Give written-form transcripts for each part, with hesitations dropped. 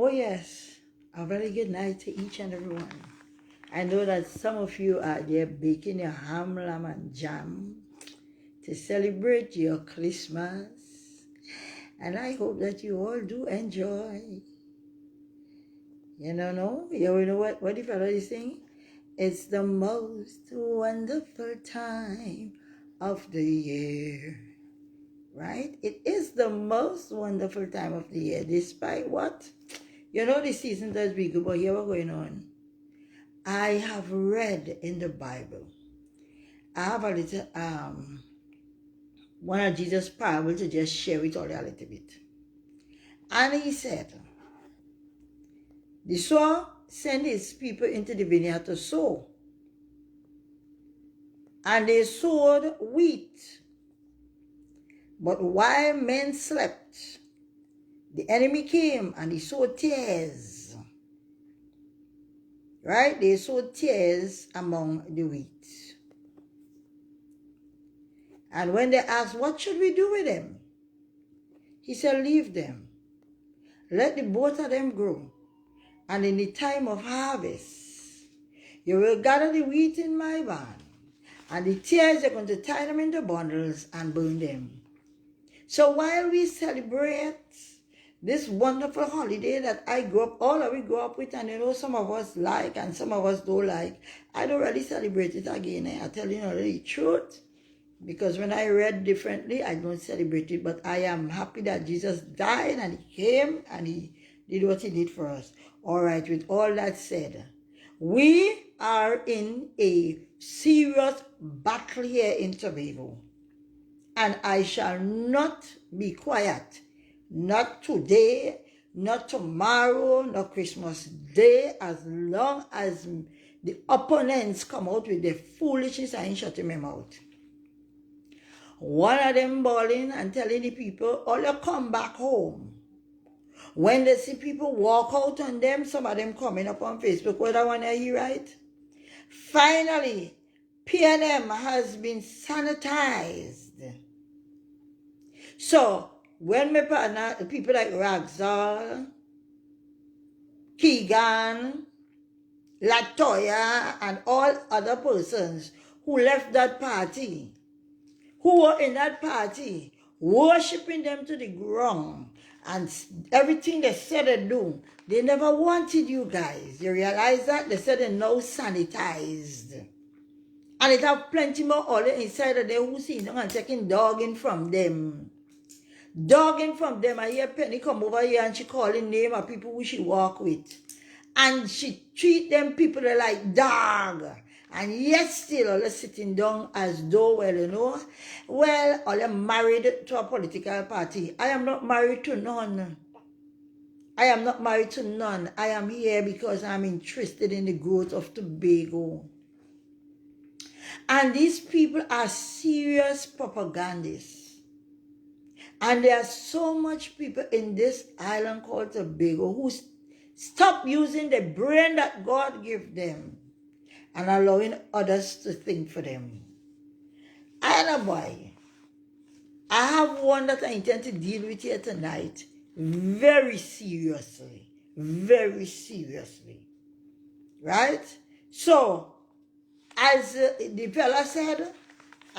Oh yes, a very good night to each and every one. I know that some of you are there baking your ham, lamb, and jam to celebrate your Christmas. And I hope that you all do enjoy. You know what the fellow is saying? It's the most wonderful time of the year. Right? It is the most wonderful time of the year, despite what? You know the season does be good, but here what's going on. I have read in the Bible. I have a little one of Jesus' parable to just share with all you a little bit. And he said, the sower sent his people into the vineyard to sow. And they sowed wheat. But while men slept, the enemy came and he sowed tares. Right? They sowed tares among the wheat. And when they asked, what should we do with them? He said, leave them. Let the both of them grow. And in the time of harvest, you will gather the wheat in my barn. And the tares, you're going to tie them into bundles and burn them. So while we celebrate this wonderful holiday that all of we grew up with, and you know some of us like and some of us don't like, I don't really celebrate it again. I tell you the truth. Because when I read differently, I don't celebrate it. But I am happy that Jesus died and he came and he did what he did for us. All right, with all that said, we are in a serious battle here in Tobago. And I shall not be quiet. Not today, not tomorrow, not Christmas Day, as long as the opponents come out with their foolishness, I ain't shutting my mouth. One of them bawling and telling the people, all you come back home. When they see people walk out on them, some of them coming up on Facebook, what I want to hear, right? Finally, PNM has been sanitized. So, when my partner, people like Raxal, Keegan, Latoya, and all other persons who left that party, who were in that party, worshiping them to the ground, and everything they said they do, they never wanted you guys. You realize that? They said they're now sanitized. And it have plenty more oil inside of them who see them and taking dogging from them. Dogging from them. I hear Penny come over here and she calling name of people who she walk with. And she treat them people like dog. And yet still all sitting down as though, well, all are married to a political party. I am not married to none. I am not married to none. I am here because I'm interested in the growth of Tobago. And these people are serious propagandists. And there are so much people in this island called Tobago who stop using the brain that God gave them and allowing others to think for them. And boy, I have one that I intend to deal with here tonight very seriously. Very seriously. Right? So, as the fella said,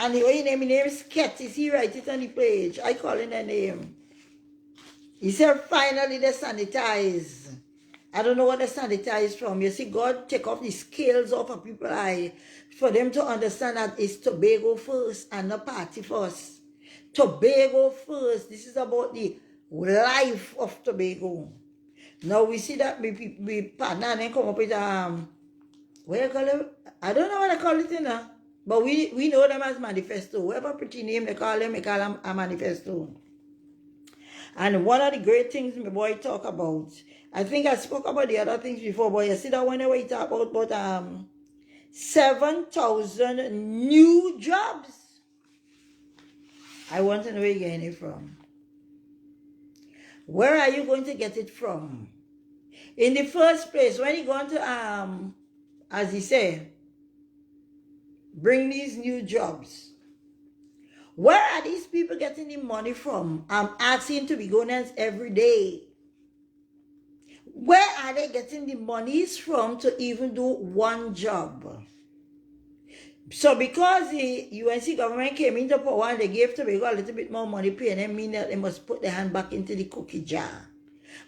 and his name is Kettis, he writes it on the page. I call him the name. He said, finally they sanitize. I don't know what they sanitize from. You see, God take off the scales off of people's eye for them to understand that it's Tobago first and not party first. Tobago first. This is about the life of Tobago. Now we see that we partner and come up with what you call it? I don't know what I call it, but we know them as Manifesto. Whatever pretty name they call them a Manifesto. And one of the great things my boy talk about, I think I spoke about the other things before, but you see that whenever we talk about 7,000 new jobs, I want to know where you're getting it from. Where are you going to get it from? In the first place, when you're going to, as he said, bring these new jobs, where are these people getting the money from? I'm asking Tobagonians every day. Where are they getting the monies from to even do one job? So because the UNC government came into power and they gave Tobago a little bit more money, paying them mean that they must put their hand back into the cookie jar.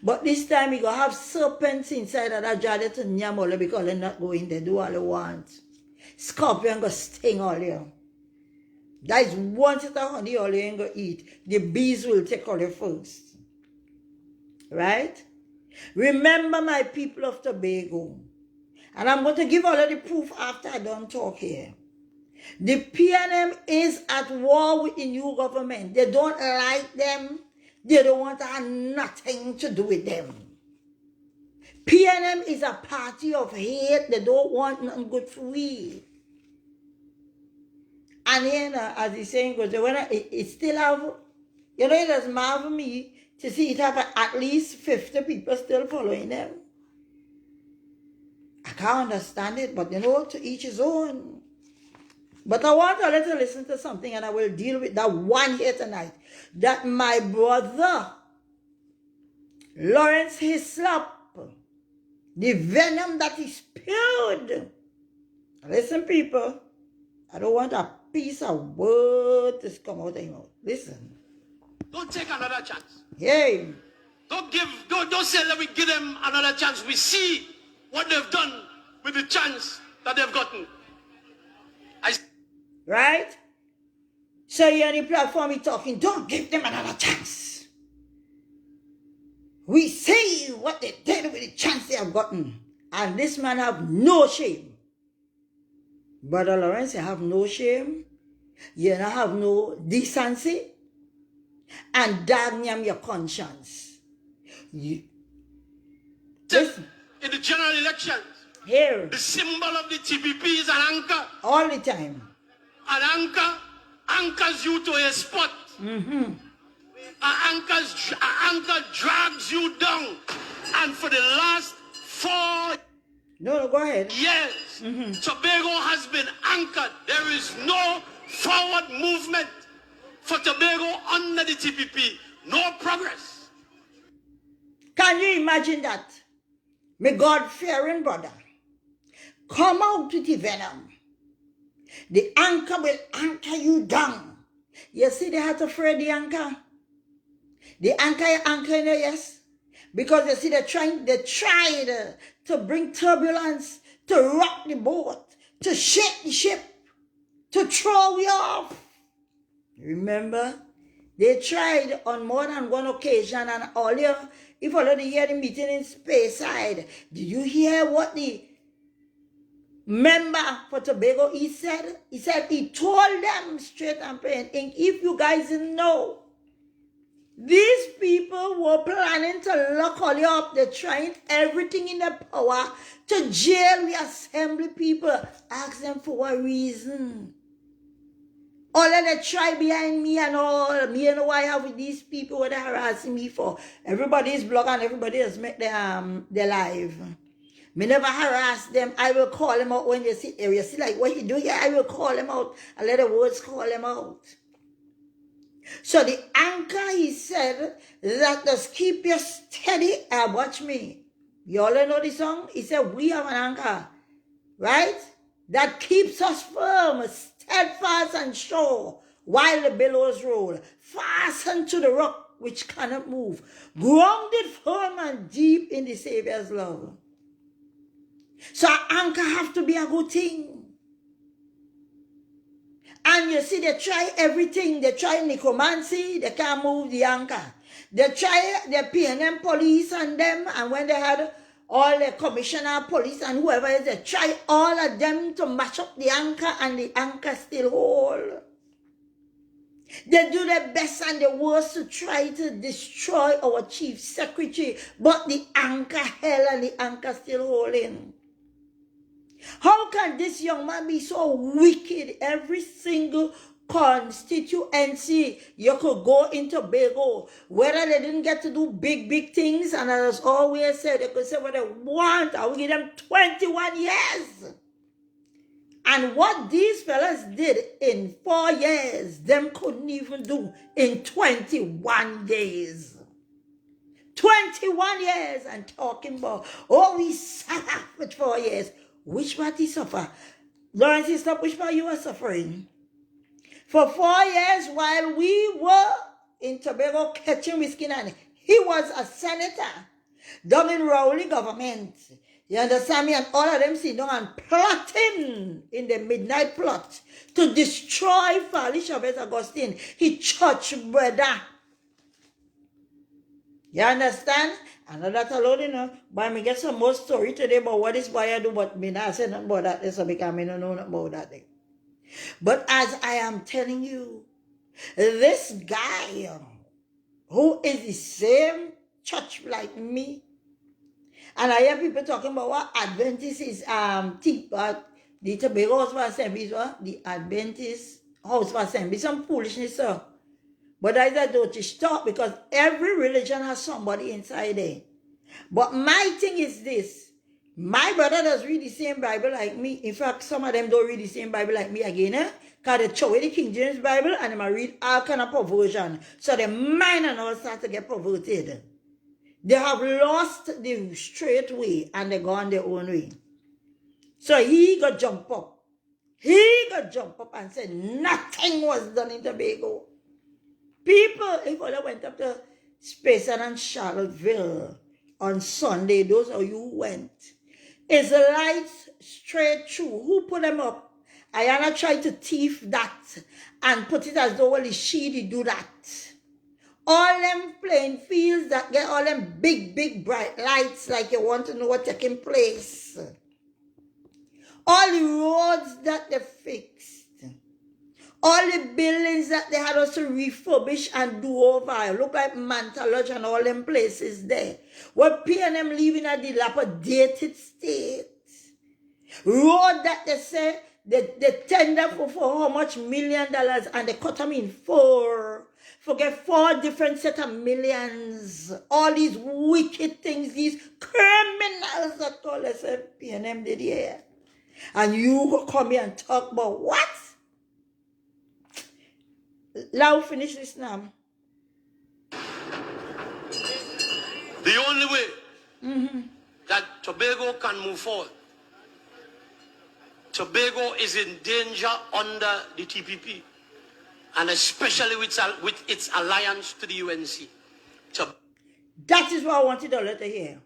But this time we gonna have serpents inside of that jar to nyam all because they're not going there, do all they want. Scorpion gonna sting all you. That is one set of honey all you ain't gonna eat. The bees will take all you first. Right? Remember my people of Tobago. And I'm going to give all of the proof after I don't talk here. The PNM is at war with the new government. They don't like them. They don't want to have nothing to do with them. PNM is a party of hate. They don't want nothing good for we. And then, as the saying goes, it still have, it doesn't matter me to see it have at least 50 people still following them. I can't understand it, but to each his own. But I want to let you listen to something, and I will deal with that one here tonight. That my brother, Lawrence Hislop, the venom that he spewed. Listen, people, I don't want a piece of word to come out of him. Listen. Don't take another chance. Hey. Don't say let me give them another chance. We see what they've done with the chance that they've gotten. Right? So you're on the platform, you're talking, don't give them another chance. We see what they did with the chance they have gotten. And this man have no shame. Brother Lawrence, you have no shame. You don't have no decency. And damn your conscience. Listen. In the general elections, here, the symbol of the TPP is an anchor. All the time. An anchor anchors you to a spot. Mm-hmm. An anchor drags you down. And for the last 4 No, go ahead. years, Tobago has been anchored. There is no forward movement for Tobago under the TPP. No progress. Can you imagine that? May God-fearing brother come out with the venom. The anchor will anchor you down. You see, they had to afraid the anchor. The anchor, yes. Because you see, they tried to bring turbulence, to rock the boat, to shake the ship, to throw you off. Remember? They tried on more than one occasion, and if already hear the meeting in Speyside, did you hear what the member for Tobago he said? He said he told them straight and plain, if you guys didn't know, these people were planning to lock all you up. They're trying everything in their power to jail the assembly people. Ask them for what reason. All of the try behind me and all. Me and why I have with these people what they're harassing me for. Everybody is blocked and everybody has made their live. Me never harass them. I will call them out when you sit there. You see like what you do here, I will call them out. And let the words call them out. So the anchor, he said, that just keep you steady. Watch me. You all know the song? He said, we have an anchor. Right? That keeps us firm, steadfast and sure, while the billows roll. Fastened to the rock which cannot move. Grounded firm and deep in the Savior's love. So an anchor have to be a good thing. And you see, they try everything. They try necromancy. They can't move the anchor. They try the PNM police and them. And when they had all the commissioner police and whoever else, they try all of them to mash up the anchor, and the anchor still hold. They do their best and their worst to try to destroy our chief secretary. But the anchor held and the anchor still holding. How can this young man be so wicked? Every single constituency you could go into Tobago, whether they didn't get to do big things, and as always said, they could say what they want. I will give them 21 years. And what these fellas did in 4 years, them couldn't even do in 21 days. 21 years and talking about, oh, we suffer with 4 years. Which part he suffer? Lawrence, he stop, which part you are suffering? For 4 years while we were in Tobago catching whiskey, and he was a senator down in Rowley government. You understand me? And all of them sit down and plotting in the midnight plot to destroy Fali Chavez Augustine, his church brother. You understand? And that alone, you know, but me get some more story today about what this boy do, but me not say nothing about that, so because I don't know nothing about that thing. But as I am telling you, this guy who is the same church like me, and I hear people talking about what Adventist is, the Tobago House of Assembly, the Adventist House of Assembly, some foolishness, sir. But I don't stop, because every religion has somebody inside there. But my thing is this. My brother does read the same Bible like me. In fact, some of them don't read the same Bible like me again. Because they throw away the King James Bible and they read all kind of perversion. So their mind and all start to get perverted. They have lost the straight way and they go on their own way. So he got jump up. He got jump up and said nothing was done in Tobago. People, if I went up to Spacer and Charlottesville on Sunday, those of you who went, it's lights straight through. Who put them up? Ayana tried to thief that and put it as though only she do that. All them playing fields that get all them big, big bright lights like you want to know what's taking place. All the roads that they fixed. All the buildings that they had us to refurbish and do over. Look like Manta Lodge and all them places there. What P&M living at the dilapidated state. Road that they say they tender for how much $1 million and they cut them in four. Forget 4 different set of millions. All these wicked things, these criminals that call themselves P&M did here. And you come here and talk about what? Now finish this now. The only way that Tobago can move forward, Tobago is in danger under the TPP, and especially with its alliance to the UNC. That is what I wanted to let you hear.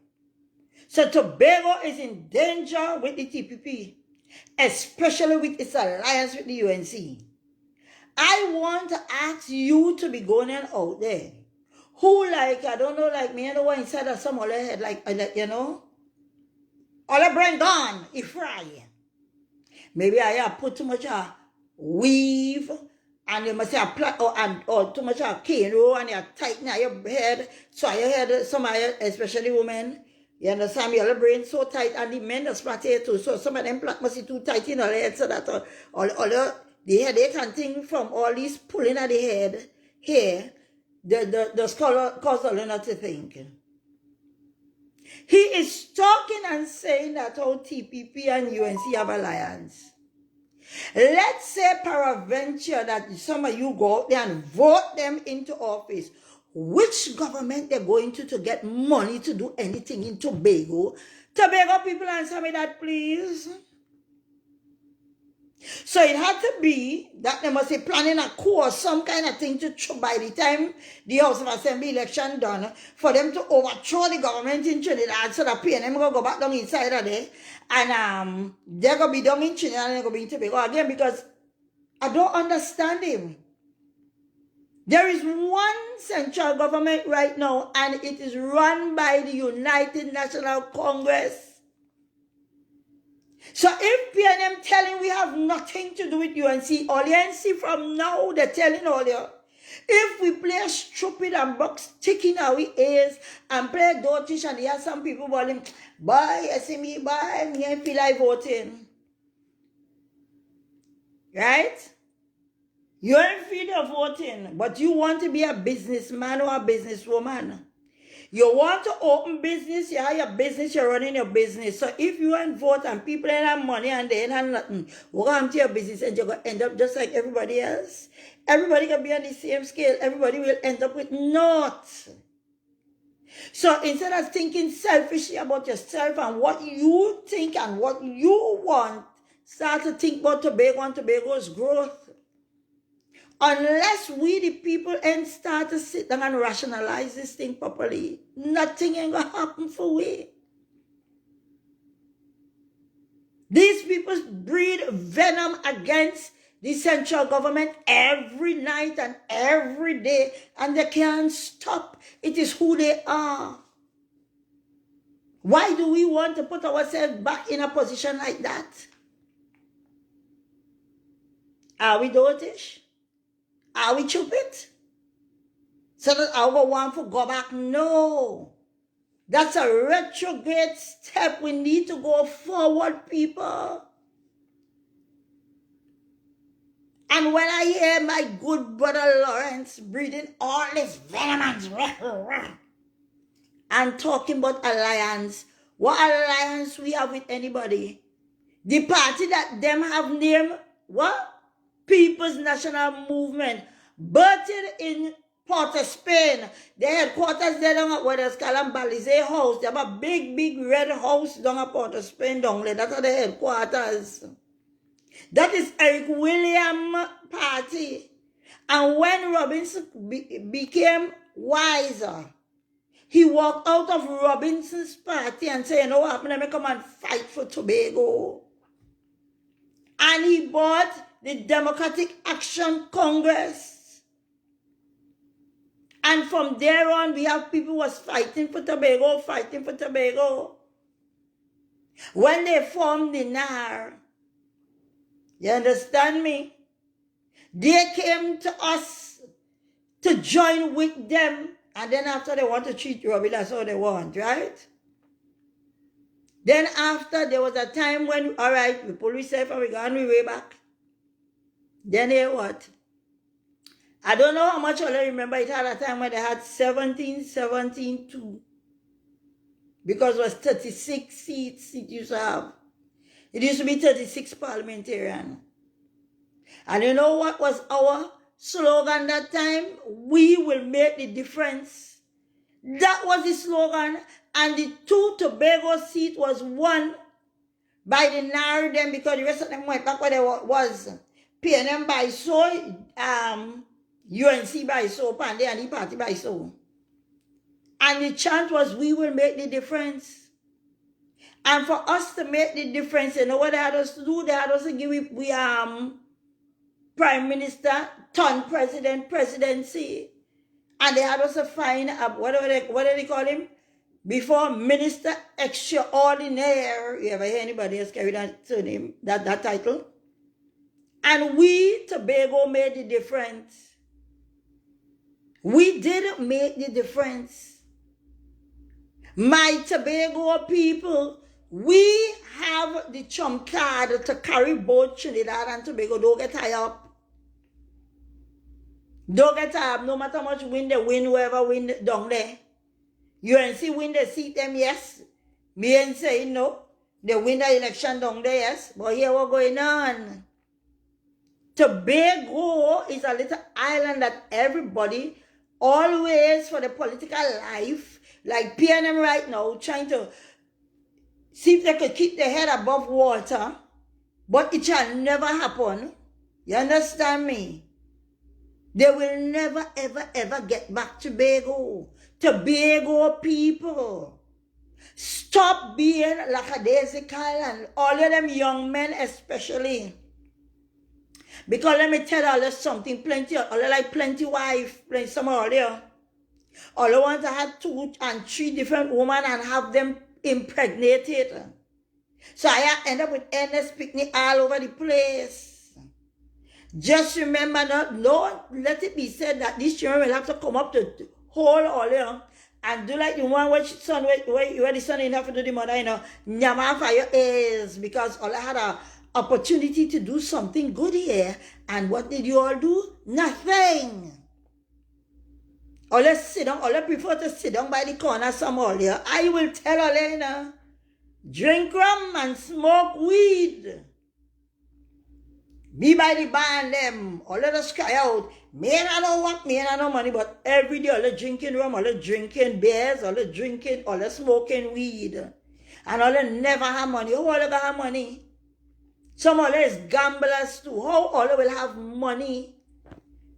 So Tobago is in danger with the TPP, especially with its alliance with the UNC. I want to ask you to be going out there. Who like, I don't know, like me, I know inside of some other head, like, you know, all the brain gone, if fry. Maybe I have put too much weave, and you must have or too much cane roll, and you tighten your head, so your head, some of you, especially women, you understand me, your brain so tight, and the men that's plait here too, so some of them plait must be too tight in their head, so that all the headache and thing from all these pulling at the head here, the scholar cause a lot to think. He is talking and saying that all TPP and UNC have alliance. Let's say peradventure that some of you go out there and vote them into office. Which government they're going to get money to do anything in Tobago? Tobago people, answer me that, please. So it had to be that they must be planning a coup or some kind of thing to by the time the House of Assembly election done, for them to overthrow the government in Trinidad so that PNM will go back down inside of there, and they're going to be down in Trinidad and they're going to be in Tobago again, because I don't understand him. There is one central government right now, and it is run by the United National Congress. So if PNM telling we have nothing to do with UNC, all you see from now, they're telling all you, if we play stupid and box sticking our ears and play dotish, and there are some people calling, bye, you see me, bye, me I feel like voting. Right? You ain't feel of voting, but you want to be a businessman or a businesswoman. You want to open business, you have your business, you're running your business. So if you ain't vote and people ain't have money and they ain't have nothing, welcome to your business and you're going to end up just like everybody else. Everybody can be on the same scale. Everybody will end up with naught. So instead of thinking selfishly about yourself and what you think and what you want, start to think about Tobago and Tobago's growth. Unless we, the people, and start to sit down and rationalize this thing properly, nothing ain't gonna happen for we. These people breed venom against the central government every night and every day, and they can't stop. It is who they are. Why do we want to put ourselves back in a position like that? Are we dotish? Are we stupid? So that our want to go back? No. That's a retrograde step. We need to go forward, people. And when I hear my good brother Lawrence breathing all this venom and talking about alliance, what alliance we have with anybody? The party that them have named what? People's National Movement, birthed in Port of Spain. The headquarters there down at what is called Balize House. They have a big red house down at Port of Spain down there. That's the headquarters. That is Eric William party. And when Robinson became wiser, he walked out of Robinson's party and said, you know what, I'm going to come and fight for Tobago. And he bought the Democratic Action Congress. And from there on, we have people who was fighting for Tobago, fighting for Tobago. When they formed the NAR, you understand me? They came to us to join with them. And then after they want to treat Robbie, that's all they want, right? Then after, there was a time when, all right, we pull ourselves and we go on our way back. Then they what? I don't know how much I remember it had a time when they had 17-2. Because it was 36 seats it used to have. It used to be 36 parliamentarian. And you know what was our slogan that time? We will make the difference. That was the slogan. And the 2 Tobago seat was won by the NAR them because the rest of them went back where they was. PNM by so, UNC by so, Pandey and the party by so. And the chant was, we will make the difference. And for us to make the difference, you know what they had us to do? They had us to give we Prime Minister, turn President, presidency. And they had us to find, what do they call him? Before Minister Extraordinaire. You ever hear anybody else carry that surname, that title? And we, Tobago, made the difference. We did make the difference. My Tobago people, we have the trump card to carry both Trinidad and Tobago. Don't get tired up. Don't get tired up. No matter how much wind they win, whoever win down there. UNC win the seat them, yes. Me ain't saying no. They win the election down there, yes. But here what's going on. Tobago is a little island that everybody always for the political life, like PNM right now, trying to see if they could keep their head above water, but it shall never happen. You understand me? They will never, ever get back to Tobago. Tobago people, stop being lackadaisical, and all of them young men especially. Because let me tell you something, plenty wife, plenty some all there. All I want to have 2 and 3 different women and have them impregnated. So I end up with endless picnic all over the place. Just remember, don't let it be said that these children will have to come up to whole all there and do like the one where the son didn't have to do the mother, you know, nyama for your ears, because all I had a opportunity to do something good here. And what did you all do? Nothing. All sit down, all prefer to sit down by the corner some all there. I will tell Elena, drink rum and smoke weed. Me by the band them, all let us cry out, me and I know what, me and I know money, but every day all the drinking rum, all the drinking beers, all the drinking, all the smoking weed. And all they never have money. Who all ever have money? Some of them is gamblers too. How all they will have money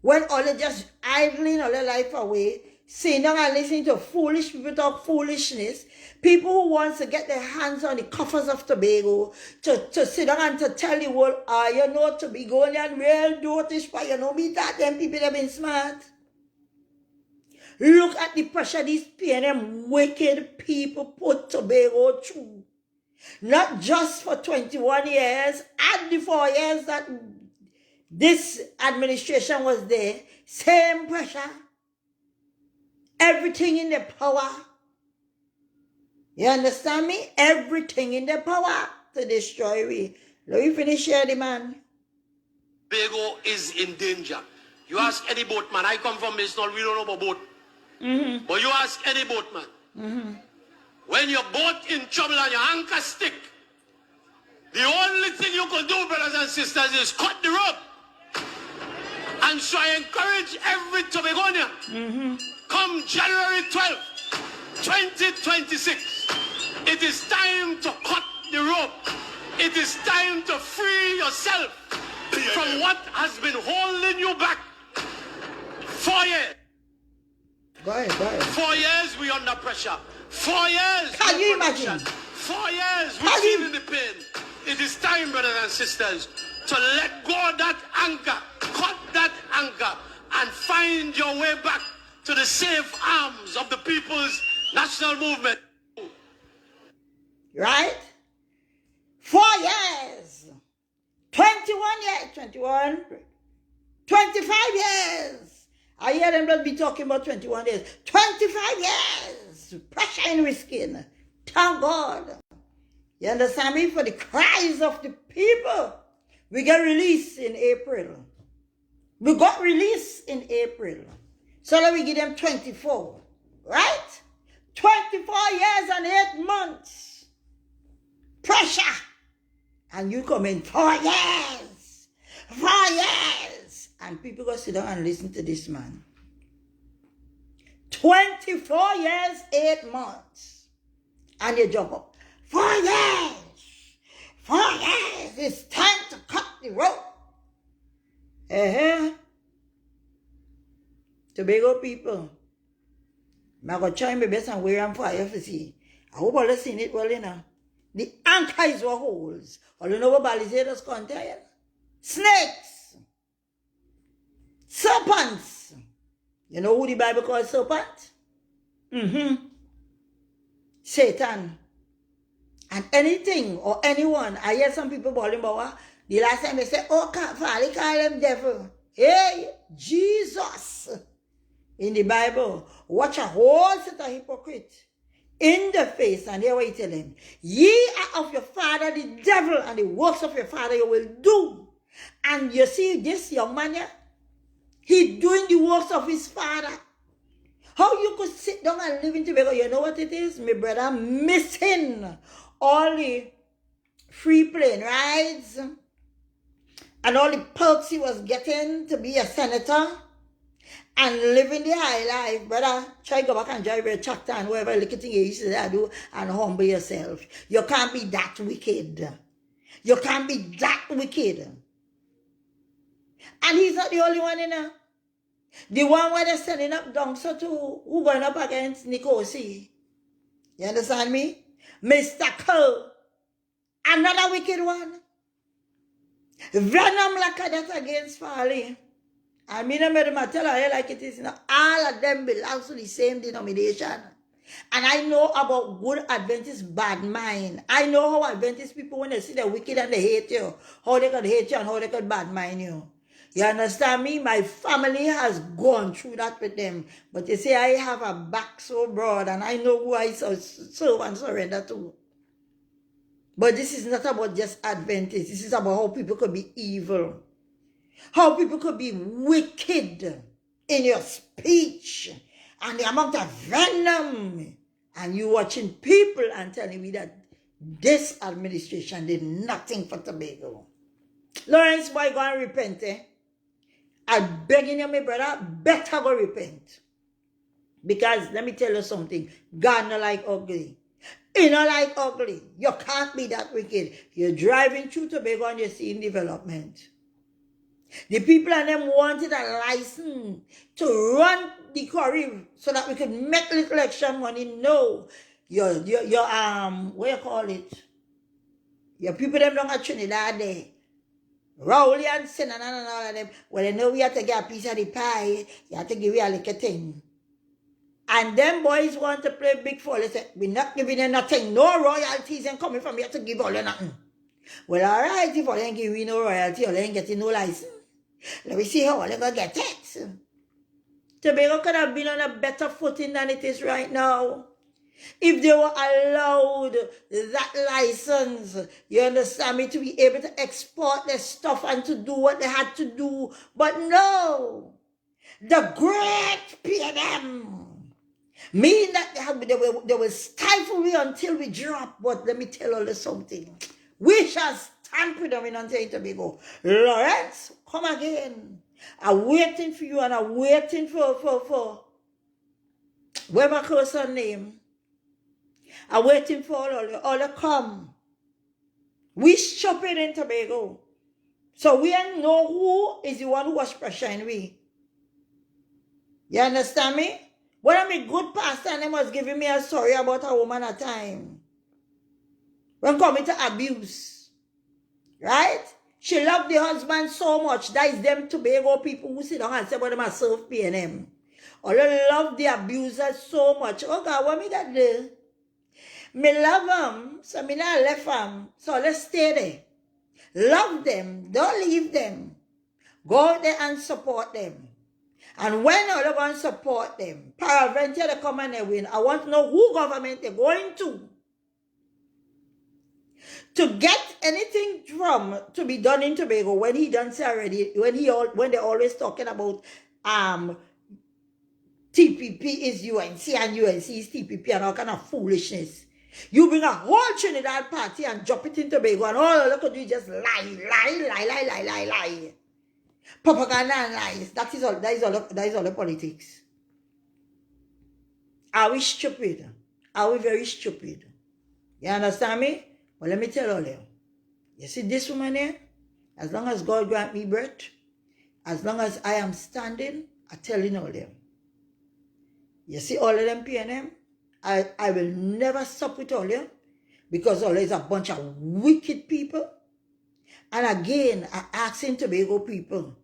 when all they just idling all their life away, sitting down and listening to foolish people talk foolishness, people who wants to get their hands on the coffers of Tobago, to sit down and to tell the world, you know Tobago and real dotish, but you know me that them people have been smart. Look at the pressure these PNM wicked people put Tobago through. Not just for 21 years, and the 4 years that this administration was there, same pressure. Everything in the power. You understand me? Everything in the power to destroy we. Let me finish here, the man. Tobago is in danger. You ask any boatman, I come from Misnol, we don't know about boat. But you ask any boatman, when your boat in trouble and your anchor stick, the only thing you can do, brothers and sisters, is cut the rope. And so I encourage every Tobagonian, come January 12th, 2026, it is time to cut the rope. It is time to free yourself from what has been holding you back. 4 years. Go ahead. 4 years we under pressure. 4 years. Can you imagine? 4 years we feeling the pain. It is time, brothers and sisters, to let go of that anchor, cut that anchor, and find your way back to the safe arms of the People's National Movement. Right? 4 years. 21 years. 21. 25 years. I hear them not be talking about 21 years. 25 years. Pressure in skin. Thank God. You understand me? For the cries of the people. We get released in April. We got released in April. So let me give them 24. Right? 24 years and 8 months. Pressure. And you come in 4 years. 4 years. And people go sit down and listen to this man. 24 years, 8 months. And you jump up. 4 years. 4 years. It's time to cut the rope. Tobago people. I'm going to try my best and wear them for you to see. I hope all have seen it well enough. The anchor is what holds. All you know what balizators contain? Snakes. Serpents. You know who the Bible calls serpent? Satan. And anything or anyone, I hear some people calling about the last time they say, oh, Father, call them devil. Hey, Jesus. In the Bible, watch a whole set of hypocrite in the face, and here what he tell him, ye are of your father the devil, and the works of your father you will do. And you see this young man here, he doing the works of his father. How you could sit down and live in Tobago? You know what it is, my brother? Missing all the free plane rides and all the perks he was getting to be a senator and living the high life. Brother, try go back and drive a tractor and whatever little thing you used to do and humble yourself. You can't be that wicked. You can't be that wicked. And he's not the only one, you know. The one where they're sending up Dongso to, who going up against Nikosi. You understand me? Mr. Cole. Another wicked one. Venom like that against Farley. I mean, I tell her like it is, you know, all of them belong to the same denomination. And I know about good Adventist bad mind. I know how Adventist people, when they see the wicked and they hate you, how they can hate you and how they can bad mind you. You understand me? My family has gone through that with them. But you see, I have a back so broad and I know who I serve and surrender to. But this is not about just Adventists. This is about how people could be evil. How people could be wicked in your speech. And the amount of venom. And you watching people and telling me that this administration did nothing for Tobago. Lawrence, boy, go and repent, eh? I'm begging you, my brother, better go repent. Because let me tell you something, God not like ugly. He not like ugly. You can't be that wicked. You're driving through Tobago and you're seeing development. The people and them wanted a license to run the quarry so that we could make little extra money. No. Your what you call it? Your people them don't actually Trinidad there. Rowley and Sin and all of them. Well, they know we have to get a piece of the pie. You have to give you a little thing. And them boys want to play big for. They say, we're not giving you nothing. No royalties ain't coming from here to give all you nothing. Well, all right, if all ain't giving you no royalty, all ain't getting no license. Let me see how all they gonna get it. Tobago could have been on a better footing than it is right now. If they were allowed that license, you understand me, to be able to export their stuff and to do what they had to do. But no, the great PNM mean that they will stifle me until we drop. But let me tell you something. We shall stand predominant in Tobago. Lawrence, come again. I'm waiting for you and I'm waiting for whoever calls her name. I'm waiting for all to come. We stupid in Tobago. So we don't know who is the one who was pressuring we. You understand me? One of my good pastor and them was giving me a story about a woman at a time. When coming to abuse. Right? She loved the husband so much. That is them Tobago people who sit down and say, but them are serve PNM. Or they love the abuser so much. Oh God, what me got there? Me love them, so me not left them. So let's stay there. Love them, don't leave them. Go out there and support them. And when they're going to support them, paraventure they come and they win. I want to know who government they're going to. To get anything from to be done in Tobago, when he done say already, when they're always talking about TPP is UNC and UNC is TPP and all kind of foolishness. You bring a whole Trinidad party and drop it in Tobago and all you could do is just lie. Propaganda and lies. That is all the politics. Are we stupid? Are we very stupid? You understand me? Well, let me tell all you. You see this woman here? As long as God grant me breath, as long as I am standing, I'm telling all them. You see all of them PNM? I will never stop with all you because all is a bunch of wicked people. And again, I asking Tobago people,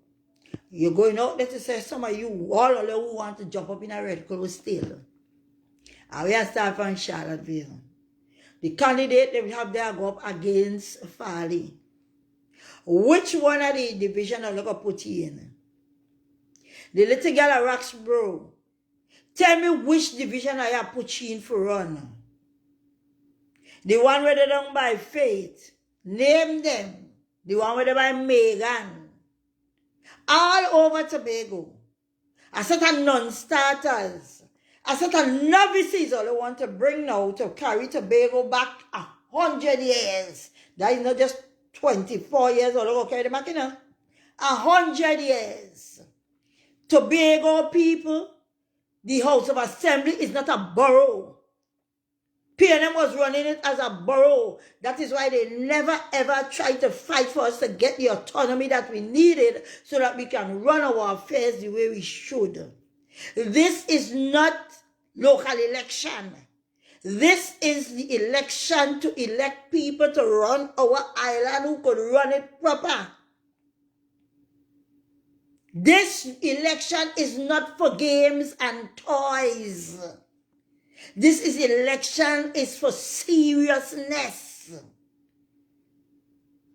you're going out there to say some of you, all of you who want to jump up in a red clothes still. And we are starting from Charlottesville. The candidate they will have there go up against Farley. Which one of the division are you going to put in? The little girl at Roxborough. Tell me which division I have put in for run. The one where they done by Faith. Name them. The one where they by Megan. All over Tobago. A set of non-starters. A set of novices all they want to bring now to carry Tobago back 100 years. That is not just 24 years old. Go carry them back, 100 years. Tobago people, the House of Assembly is not a borough. PNM was running it as a borough. That is why they never ever tried to fight for us to get the autonomy that we needed so that we can run our affairs the way we should. This is not local election. This is the election to elect people to run our island who could run it proper. This election is not for games and toys. This election is for seriousness.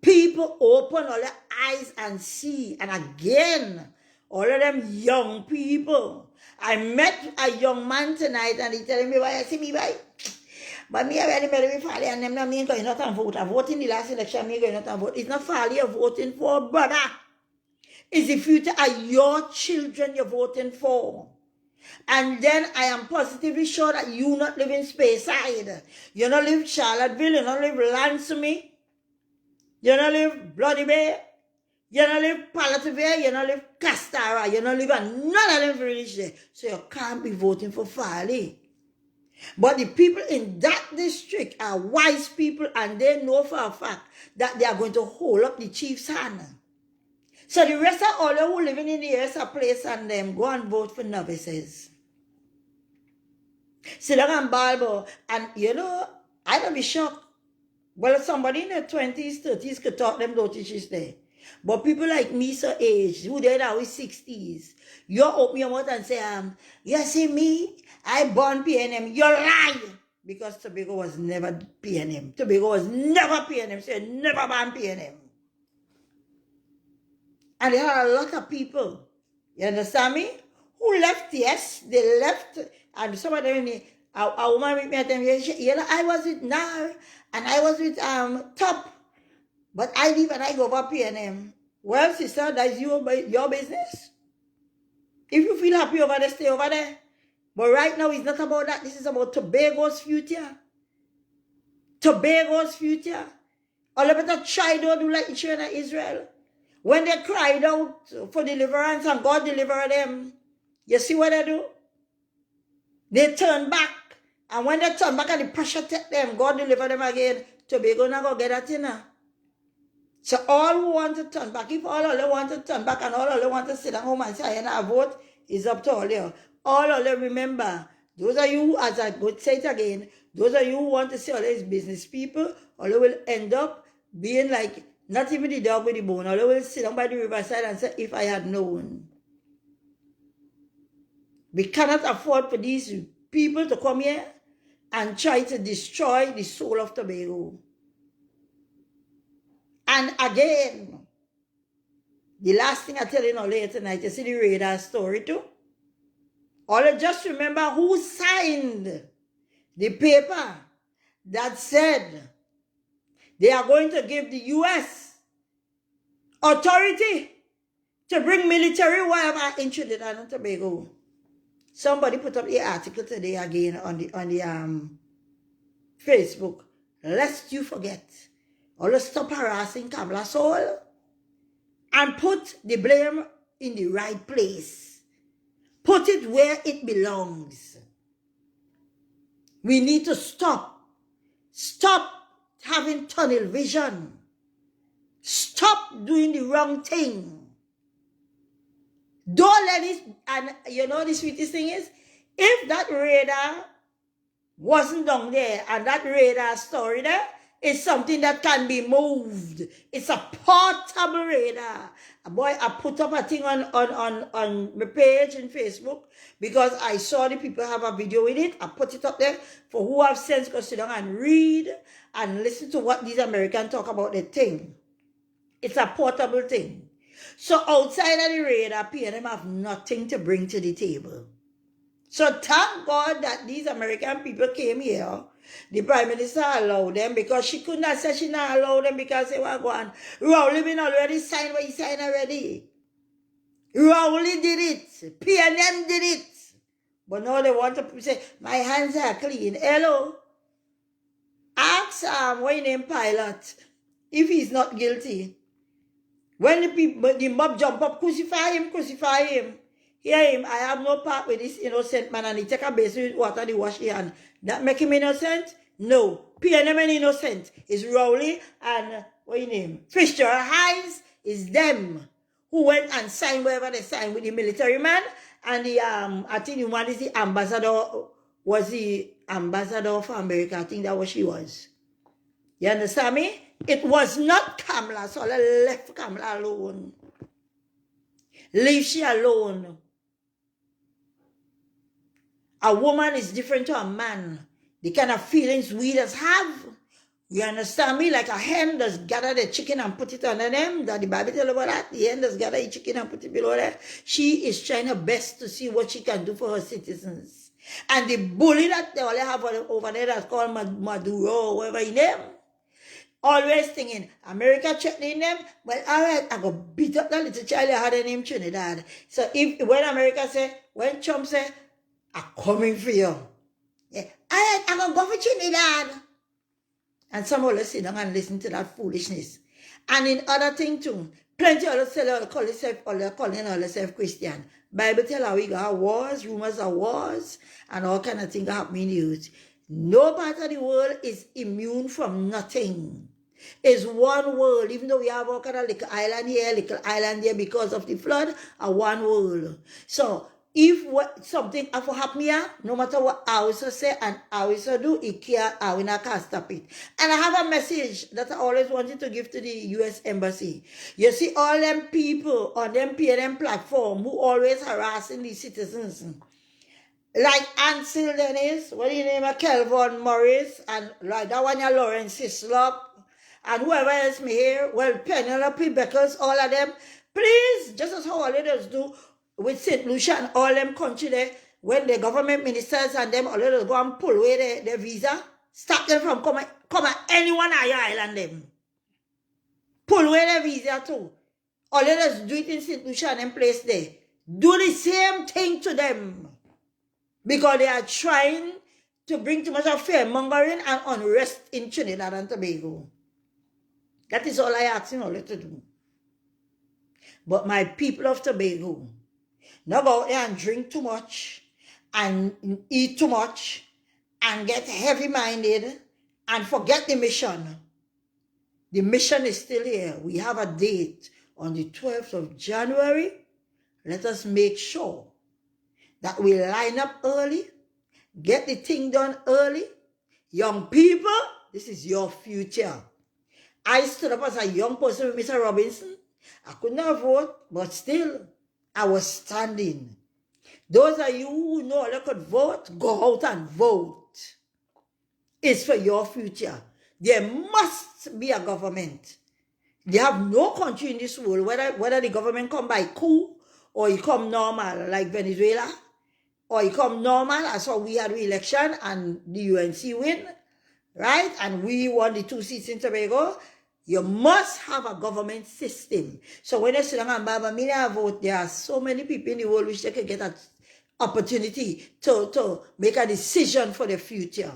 People open all their eyes and see. And again, all of them young people. I met a young man tonight and he telling me, why I see me, why? But me already made me Farley and them not me going out and vote. I vote in the last election, me going out and vote. It's not Farley you're voting for, brother. It's the future of your children you're voting for. And then I am positively sure that you not live in Speyside. You not live Charlottesville, you not live Lansome. You not live Bloody Bay. You don't live Palativere, you don't live Castara, you don't live on none of them village there. So you can't be voting for Farley. But the people in that district are wise people and they know for a fact that they are going to hold up the chief's hand. So the rest of all who living in the rest of place and them go and vote for novices. Sit down and Balbo, and you know, I don't be shocked. Well, somebody in their 20s, 30s could talk them don't teach there. But people like me, so age, who they now is 60s, you open your mouth and say, you see me, I born PNM. You lie! Because Tobago was never PNM. Tobago was never PNM. So you never born PNM. And there are a lot of people, you understand me, who left, yes, they left, and some of them, a woman with me at them, you know, I was with Nar, and I was with Top, but I leave and I go over PNM. Well, sister, that's your business. If you feel happy over there, stay over there. But right now, it's not about that. This is about Tobago's future. Tobago's future. All of them try to do like China and Israel. When they cried out for deliverance and God delivered them, you see what they do? They turn back. And when they turn back and the pressure take them, God deliver them again. Tobago not go get that, you know. So all who want to turn back, if all of them want to turn back and all of them want to sit at home and say, I vote, is up to all of you. All of them remember, those of you, as I would say it again, those of you who want to see all these business people, all will end up being like, not even the dog with the bone, all will sit down by the riverside and say, if I had known. We cannot afford for these people to come here and try to destroy the soul of Tobago. And again, the last thing I tell you now later tonight, you see the radar story too? All just remember who signed the paper that said they are going to give the U.S. authority to bring military whatever in Trinidad and Tobago. Somebody put up the article today again on the Facebook. Lest you forget. All stop harassing Kamala Soul and put the blame in the right place. Put it where it belongs. We need to stop. Stop having tunnel vision. Stop doing the wrong thing. Don't let it, and you know the sweetest thing is, if that radar wasn't down there and that radar story there is something that can be moved. It's a portable radar. Boy, I put up a thing on my page in Facebook because I saw the people have a video with it. I put it up there for who have sense to sit down and read and listen to what these Americans talk about the thing. It's a portable thing. So outside of the radar, PNM have nothing to bring to the table. So thank God that these American people came here. The Prime Minister allowed them because she could not say she not allowed them because they were going. Rowley been already signed what he signed already. Rowley did it. PNM did it. But now they want to say, my hands are clean. Hello. Ask what your name pilot if he's not guilty. When the people, the mob jump up, crucify him, crucify him. Hear him, I have no part with this innocent man and he take a basin with water and he wash his hand. That make him innocent? No. PNM and innocent. It's Rowley and, what your name? Fitzgerald Hines is them who went and signed wherever they signed with the military man and the, I think the one is the ambassador, was the ambassador for America. I think that what she was. You understand me? It was not Kamala, so I left Kamala alone. Leave she alone. A woman is different to a man. The kind of feelings we just have. You understand me? Like a hen does gather the chicken and put it under them. That the Bible tell about that. The hen does gather the chicken and put it below there. She is trying her best to see what she can do for her citizens. And the bully that they all have over there that's called Maduro, whatever his name, always thinking, America threatening them, well, all right, I go beat up that little child that had a name Trinidad. So when America say, when Trump say, I'm coming for you. Yeah, all right, I'm going to go for Trinidad. And some of us sit down and listen to that foolishness. And in other thing too, Plenty of us calling ourselves Christian. Bible tell how we got wars, rumors of wars, and all kind of things happening in the youth. No part of the world is immune from nothing. It's one world, even though we have all kind of little island here, little island there because of the flood, a one world. So if something ever happen here, no matter what I also say and I also do, I will not stop it. And I have a message that I always wanted to give to the U.S. Embassy. You see all them people on them PNM platform who always harassing these citizens. Like Ansel Dennis, what do you name of Kelvin Morris, and like that one, Lawrence Hislop, and whoever else me here, well, Penelope Beckers, all of them, please, just as how all leaders do with St. Lucia and all them country there, when the government ministers and them all leaders go and pull away their visa, stop them from coming anyone at your island them. Pull away their visa too. All leaders do it in St. Lucia and them place there. Do the same thing to them. Because they are trying to bring too much of fear-mongering and unrest in Trinidad and Tobago. That is all I ask you all to do. But my people of Tobago, not go out there and drink too much and eat too much and get heavy-minded and forget the mission. The mission is still here. We have a date on the 12th of January. Let us make sure that we line up early, get the thing done early. Young people, this is your future. I stood up as a young person with Mr. Robinson. I could not vote, but still, I was standing. Those of you who know you could vote, go out and vote. It's for your future. There must be a government. They have no country in this world, whether the government come by coup or it come normal like Venezuela, or it come normal as how we had the election and the UNC win, right? And we won the 2 seats in Tobago. You must have a government system. So when you sit down and Baba Mina vote, there are so many people in the world which they can get an opportunity to make a decision for the future.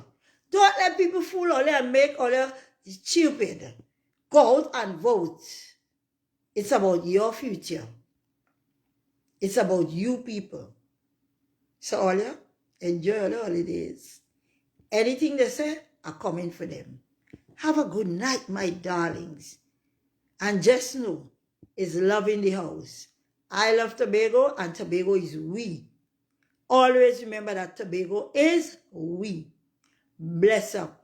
Don't let people fool all and make all stupid. Go out and vote. It's about your future. It's about you people. So all you enjoy all the holidays. Anything they say, are coming for them. Have a good night, my darlings. And just know, it's love in the house. I love Tobago, and Tobago is we. Always remember that Tobago is we. Bless up.